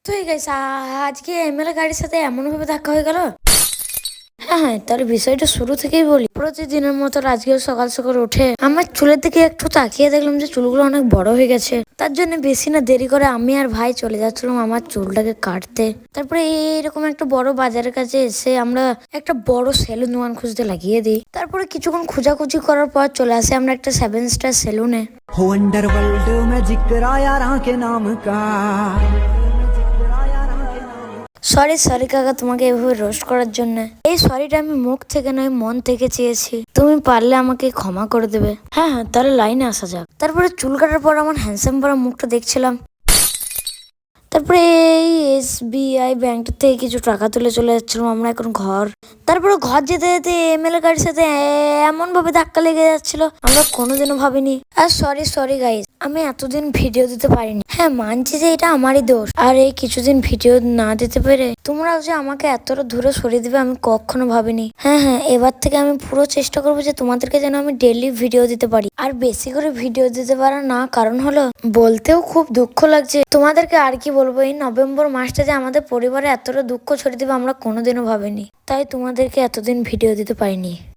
তো এই গাইস আজকে এমএলএ গাড়ির সাথে এমন ভাবে ধাক্কা হয়ে গেল। হ্যাঁ হ্যাঁ, তাহলে বিষয়টা শুরু থেকেই বলি। প্রতিদিনের মতো আজকেও সকাল সকাল উঠে আমার চুলের দিকে একটু তাকিয়ে দেখলাম যে চুলগুলো অনেক বড় হয়ে গেছে। তার জন্য বেশি না দেরি করে আমি আর ভাই চলে যাচ্ছিলাম আমার চুলটাকে কাটতে। তারপরে এইরকম একটা বড় বাজারের কাছে এসে আমরা একটা বড় সেলুন দোকান খুঁজতে লাগিয়ে দিই। তারপরে কিছুক্ষণ খোঁজাখুঁজি করার পর চলে আসে আমরা একটা 7 স্টার সেলুনে। हो अंडरवर्ल्ड में जिक्र यारां के नाम का। সরি সরি কাকা, তোমাকে এভাবে রোস্ট করার জন্য। এই সরিটা আমি মুখ থেকে নয় মন থেকে চেয়েছি, তুমি পারলে আমাকে ক্ষমা করে দেবে। হ্যাঁ হ্যাঁ, তাহলে লাইনে আসা যাক। তারপরে চুল কাটার পর আমার হ্যান্ডসাম পরা মুখটা দেখছিলাম। তারপরে এই SBI ব্যাংক থেকে কিছু টাকা তুলে চলে যাচ্ছিলাম আমরা এখন ঘর। তারপরে ঘর যেতে যেতে এমএলএ গাড়ির সাথে এমন ভাবে ধাক্কা লেগে যাচ্ছিল আমরা কোনোদিনও ভাবিনি। আর সরি সরি গাইস, আমি এতদিন ভিডিও দিতে পারিনি। হ্যাঁ মানছি যে এটা আমারই দোষ। আর এই কিছুদিন ভিডিও না দিতে পেরে তোমরাও যে আমাকে এতটা দূরে সরিয়ে দিবে আমি কখনো ভাবিনি। হ্যাঁ হ্যাঁ, এবার থেকে আমি পুরো চেষ্টা করবো যে তোমাদেরকে যেন আমি ডেইলি ভিডিও দিতে পারি। আর বেশি করে ভিডিও দিতে পারা না কারণ হলো বলতেও খুব দুঃখ লাগছে তোমাদেরকে। আর কি বলবো, এই নভেম্বর মাসটা যে আমাদের পরিবারে এতটা দুঃখ ছড়িয়ে দিবে আমরা কোনোদিনও ভাবিনি। তাই তোমাদেরকে এতদিন ভিডিও দিতে পারিনি।